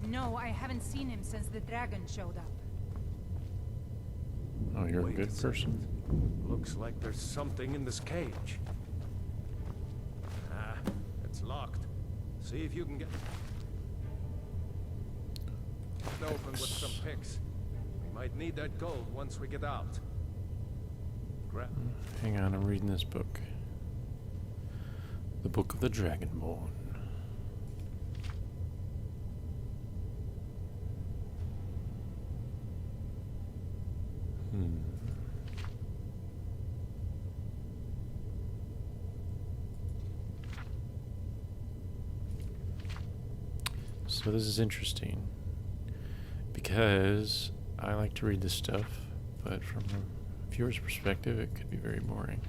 No, I haven't seen him since the dragon showed up. Oh, you're a Wait good a second. person. Looks like there's something in this cage. Ah, it's locked. See if you can get it open with some picks. We might need that gold once we get out. Hang on, I'm reading this book. The Book of the Dragonborn. So this is interesting because I like to read this stuff, but from a viewer's perspective, it could be very boring.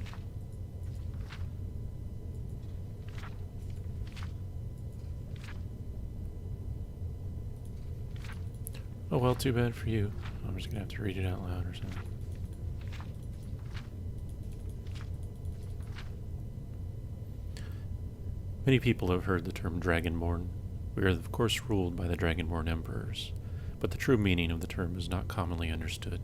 Oh well, too bad for you. I'm just gonna have to read it out loud or something. Many people have heard the term Dragonborn. We are of course ruled by the Dragonborn emperors, but the true meaning of the term is not commonly understood.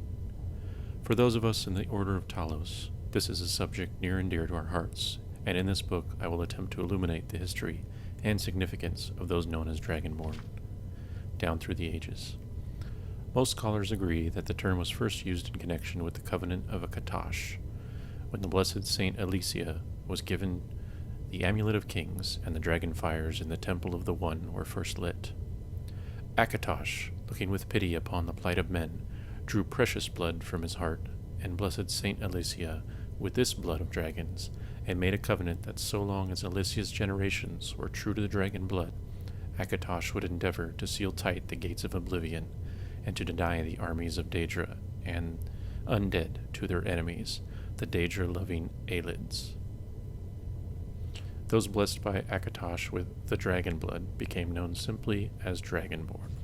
For those of us in the Order of Talos, this is a subject near and dear to our hearts, and in this book I will attempt to illuminate the history and significance of those known as Dragonborn, down through the ages. Most scholars agree that the term was first used in connection with the Covenant of Akatosh, when the blessed Saint Alicia was given the Amulet of Kings and the dragon fires in the Temple of the One were first lit. Akatosh, looking with pity upon the plight of men, drew precious blood from his heart, and blessed Saint Alicia with this blood of dragons, and made a covenant that so long as Alicia's generations were true to the dragon blood, Akatosh would endeavor to seal tight the gates of oblivion, and to deny the armies of Daedra and undead to their enemies, the Daedra-loving Aelids. Those blessed by Akatosh with the dragon blood became known simply as Dragonborn.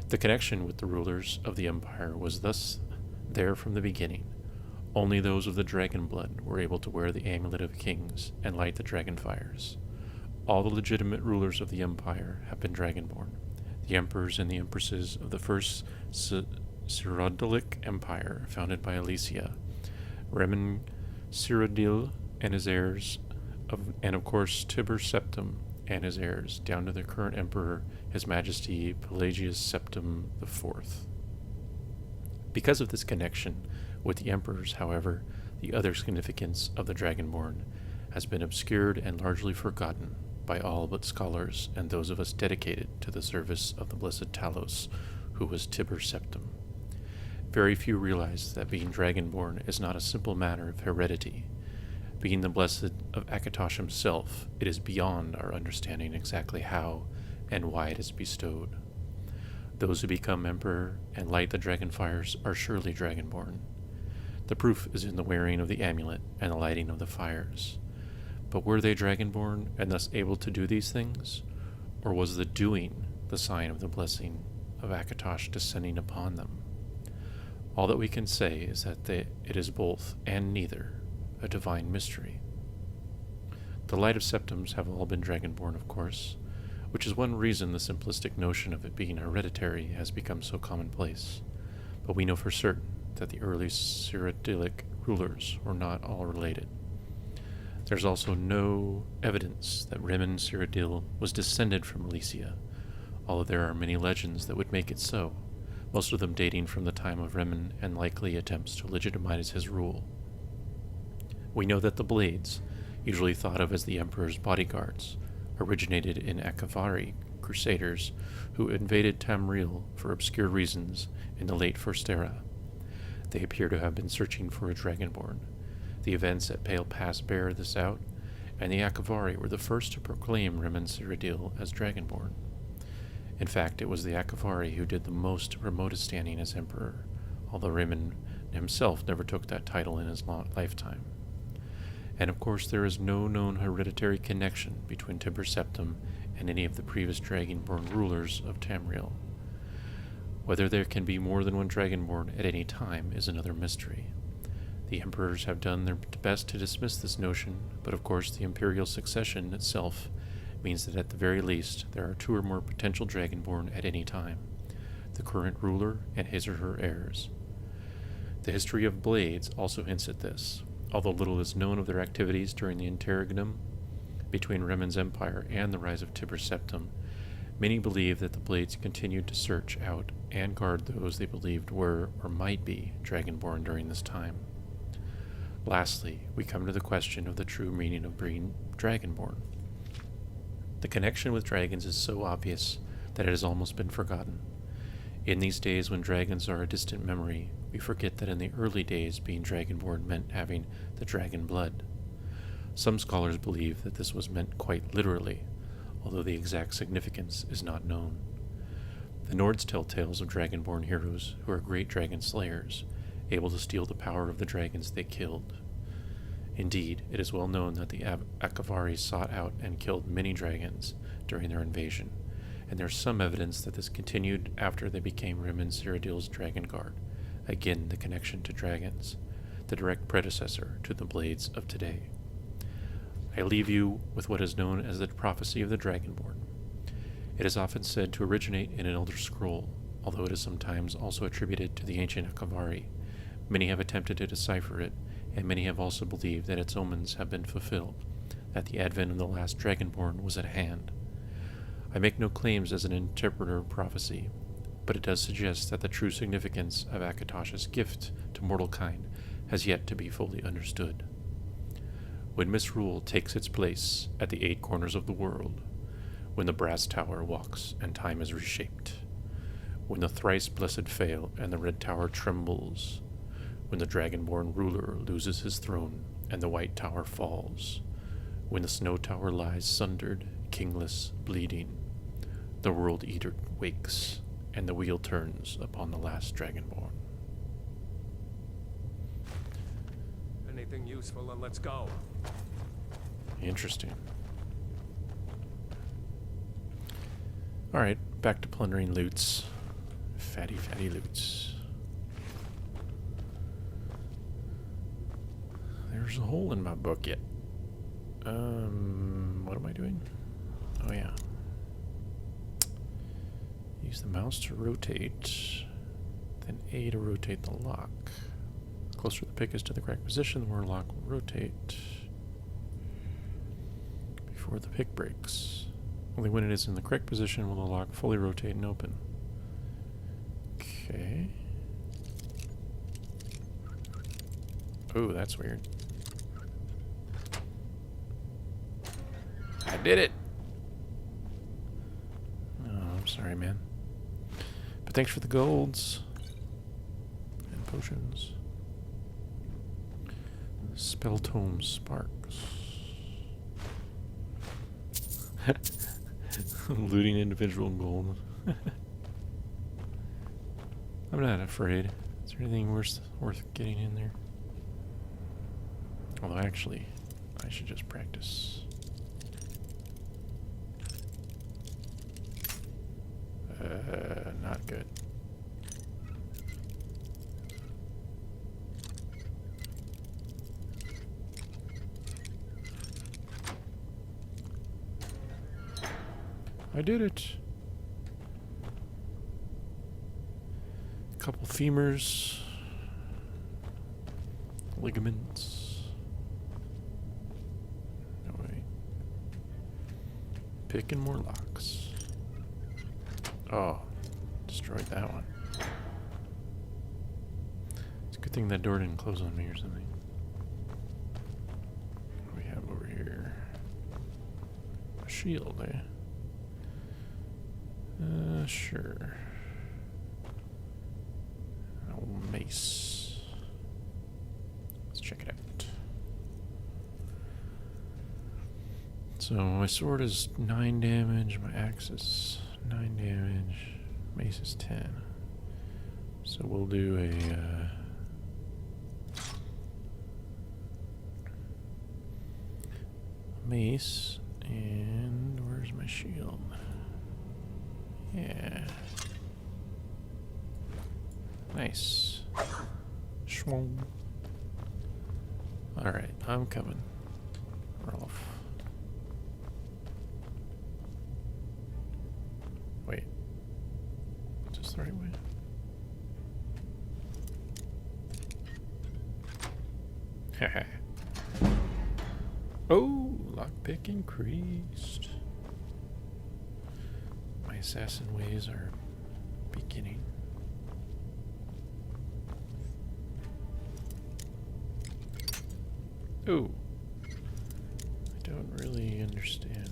The connection with the rulers of the empire was thus there from the beginning. Only those of the dragon blood were able to wear the Amulet of Kings and light the dragon fires. All the legitimate rulers of the empire have been Dragonborn. The emperors and the empresses of the first Cyrodiilic Empire, founded by Alicia, Remen Cyrodiil and his heirs, and of course Tiber Septim and his heirs, down to the current emperor, His Majesty Pelagius Septim IV. Because of this connection with the emperors, however, the other significance of the Dragonborn has been obscured and largely forgotten by all but scholars and those of us dedicated to the service of the blessed Talos, who was Tiber Septim. Very few realize that being Dragonborn is not a simple matter of heredity. Being the blessed of Akatosh himself, it is beyond our understanding exactly how and why it is bestowed. Those who become emperor and light the dragon fires are surely Dragonborn. The proof is in the wearing of the amulet and the lighting of the fires. But were they Dragonborn and thus able to do these things? Or was the doing the sign of the blessing of Akatosh descending upon them? All that we can say is that it is both and neither, a divine mystery. The light of septims have all been Dragonborn, of course, which is one reason the simplistic notion of it being hereditary has become so commonplace. But we know for certain that the early Cyrodiilic rulers were not all related. There's also no evidence that Remen Cyrodiil was descended from Alicia, although there are many legends that would make it so, most of them dating from the time of Remen and likely attempts to legitimize his rule. We know that the Blades, usually thought of as the Emperor's bodyguards, originated in Akavari crusaders who invaded Tamriel for obscure reasons in the late First Era. They appear to have been searching for a Dragonborn. The events at Pale Pass bear this out, and the Akavari were the first to proclaim Remen Cyrodiil as Dragonborn. In fact, it was the Akavari who did the most remotest standing as emperor, although Remen himself never took that title in his lifetime. And of course there is no known hereditary connection between Tiber Septim and any of the previous Dragonborn rulers of Tamriel. Whether there can be more than one Dragonborn at any time is another mystery. The emperors have done their best to dismiss this notion, but of course the imperial succession itself means that at the very least there are 2 or more potential Dragonborn at any time, the current ruler and his or her heirs. The history of Blades also hints at this, although little is known of their activities during the interregnum between Remen's empire and the rise of Tiber Septim. Many believe that the Blades continued to search out and guard those they believed were or might be Dragonborn during this time. Lastly, we come to the question of the true meaning of being Dragonborn. The connection with dragons is so obvious that it has almost been forgotten. In these days when dragons are a distant memory, we forget that in the early days being Dragonborn meant having the dragon blood. Some scholars believe that this was meant quite literally, although the exact significance is not known. The Nords tell tales of Dragonborn heroes who are great dragon slayers, able to steal the power of the dragons they killed. Indeed, it is well known that the Akavari sought out and killed many dragons during their invasion, and there is some evidence that this continued after they became Rimmon Cyrodiil's Dragon Guard, again the connection to dragons, the direct predecessor to the Blades of today. I leave you with what is known as the prophecy of the Dragonborn. It is often said to originate in an Elder Scroll, although it is sometimes also attributed to the ancient Akavari. Many have attempted to decipher it, and many have also believed that its omens have been fulfilled, that the advent of the last Dragonborn was at hand. I make no claims as an interpreter of prophecy, but it does suggest that the true significance of Akatosh's gift to mortal kind has yet to be fully understood. When misrule takes its place at the 8 corners of the world, when the brass tower walks and time is reshaped, when the thrice blessed fail and the red tower trembles, when the Dragonborn ruler loses his throne and the white tower falls, when the snow tower lies sundered, kingless, bleeding, the world eater wakes and the wheel turns upon the last Dragonborn. Anything useful, and let's go. Interesting. Alright, back to plundering loots. Fatty loots. There's a hole in my bucket. What am I doing? Oh yeah. Use the mouse to rotate, then A to rotate the lock. The closer the pick is to the correct position, the more the lock will rotate before the pick breaks. Only when it is in the correct position will the lock fully rotate and open. Okay. Oh, that's weird. I did it! Oh, I'm sorry, man. But thanks for the golds. And potions. Spell tome sparks. Looting individual gold. I'm not afraid. Is there anything worth getting in there? Although actually, I should just practice. Not good. I did it. A couple femurs, ligaments. No way. Picking more locks. Oh, destroyed that one. It's a good thing that door didn't close on me or something. What do we have over here? A shield, eh? Sure. An old mace. Let's check it out. So my sword is 9 damage, my axe is 9 damage, mace is 10. So we'll do a mace, and where's my shield? Yeah. Nice. Schwung. Alright, I'm coming. Ralof. this the right way? Haha. Oh, lockpick increased. My assassin ways are beginning. Oh, I don't really understand.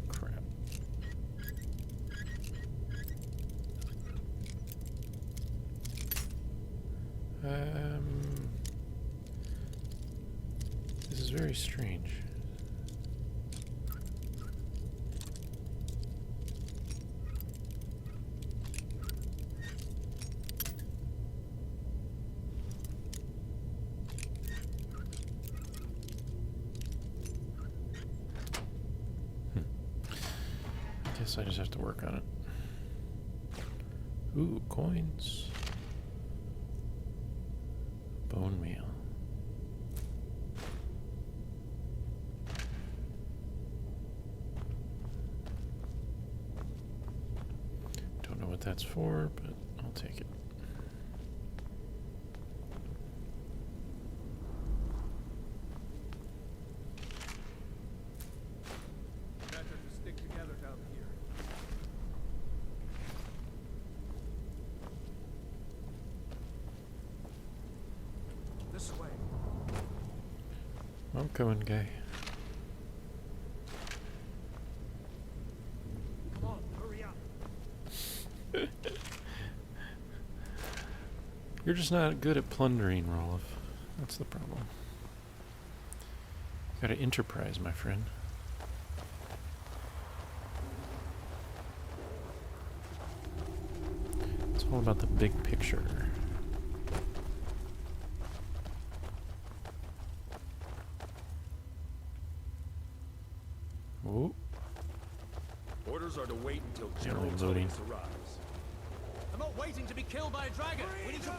Crap. This is very strange. I just have to work on it. Ooh, coins. Bone meal. Don't know what that's for, but I'll take it. This way. I'm coming, guy. Come on, hurry up. You're just not good at plundering, Ralof. That's the problem. Got to enterprise, my friend. It's all about the big picture. Oh. Orders are to wait until Yeah, General loading. Tullius arrives. I'm not waiting to be killed by a dragon. We need to.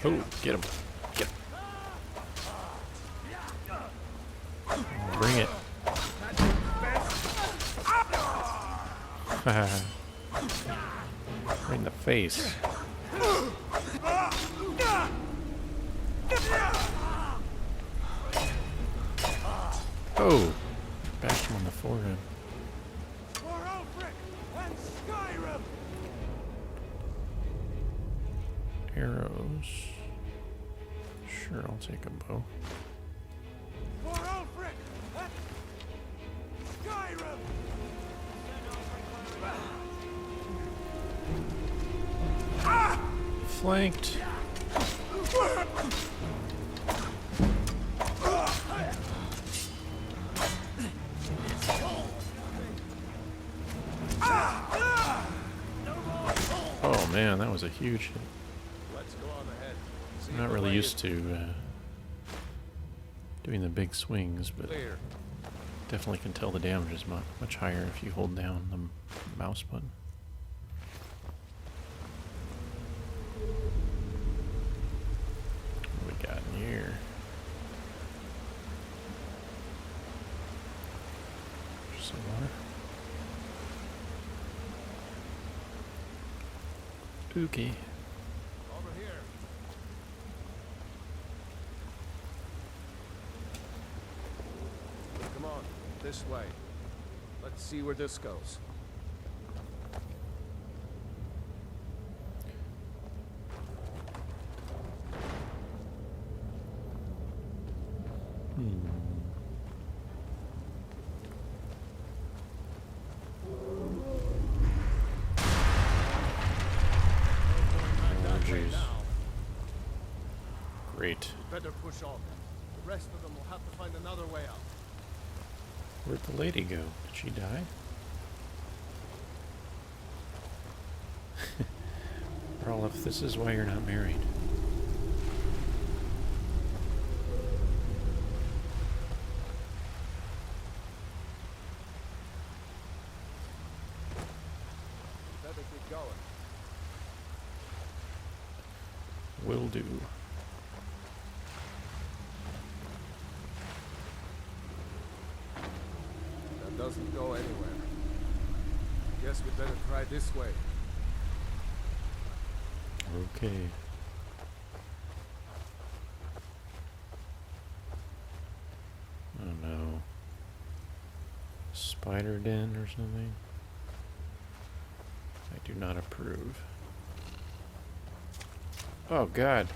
Oh, get him. Get him. Bring it. Right in the face. Oh, bashed him on the forehead. For Alfred and Skyrim. Arrows. Sure, I'll take a bow. For Alfred and Skyrim. Flanked. Oh man, that was a huge hit. Let's go on ahead. See I'm not the really way used to doing the big swings, but clear. definitely can tell the damage is much higher if you hold down the mouse button. What we got in here? Some water. Okay. Over here. Come on, this way. Let's see where this goes. Oh, jeez. Great. Better push on. The rest of them will have to find another way out. Where'd the lady go? Did she die? Ralof, this is why you're not married. Better get going. Will do. doesn't go anywhere. Guess we better try this way. Okay. Oh no. Spider den or something? I do not approve. Oh god.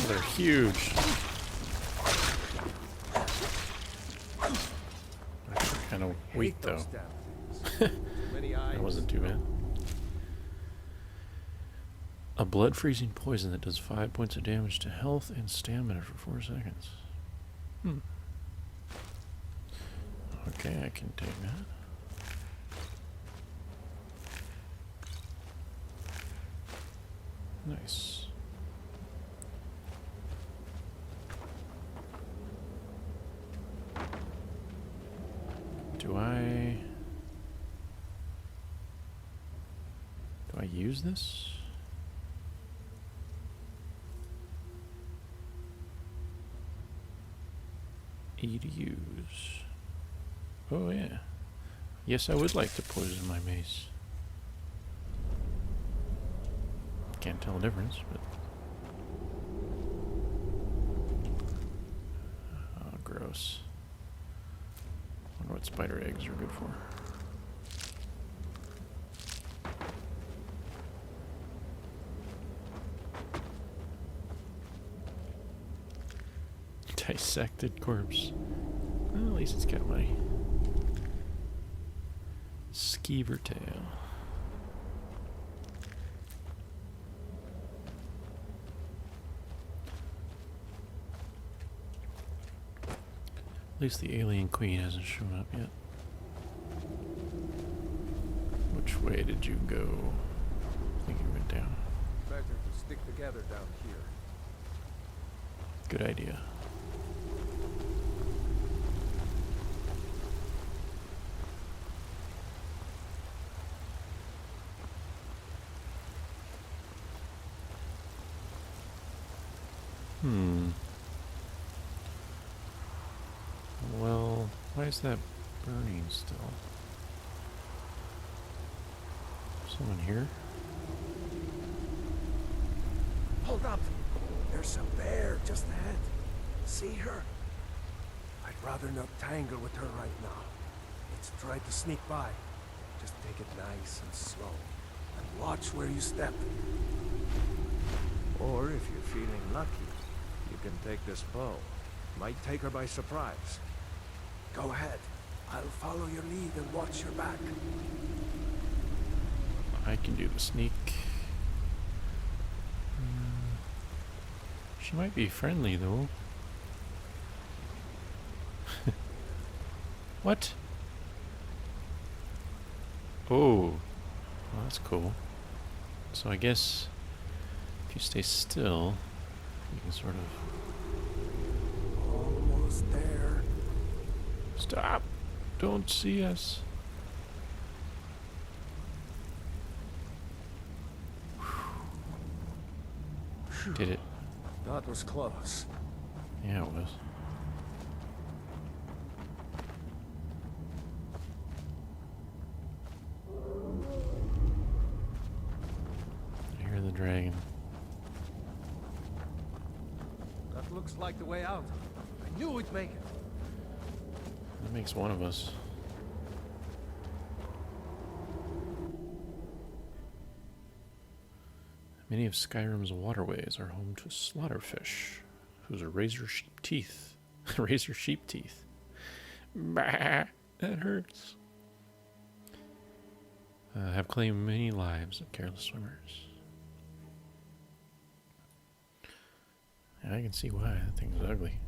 They're huge. Actually kind of weak though. That wasn't too bad. A blood freezing poison that does 5 points of damage to health and stamina for 4 seconds. Okay, I can take that. Nice. Do I use this? E to use. Oh yeah. Yes, I would like to poison my mace. Can't tell the difference, but... Oh, gross. Wonder what spider eggs are good for. Dissected corpse. Well, at least it's got my skeever tail. At least the alien queen hasn't shown up yet. Which way did you go? I think you went down. Better to stick together down here. Good idea. Well, why is that burning still? Someone here? Hold up! There's a bear just ahead. See her? I'd rather not tangle with her right now. Let's try to sneak by. Just take it nice and slow. And watch where you step. Or if you're feeling lucky, you can take this bow. Might take her by surprise. Go ahead. I'll follow your lead and watch your back. I can do the sneak. She might be friendly though. What? Oh, well, that's cool. So I guess if you stay still, you can sort of... Almost there. Stop! Don't see us. Did it? That was close. Yeah, it was. I hear the dragon. That looks like the way out. I knew we'd make it. That makes one of us. Many of Skyrim's waterways are home to slaughterfish, whose razor sheep teeth, razor sheep teeth. Bah, that hurts. Have claimed many lives of careless swimmers. And I can see why. That thing's ugly.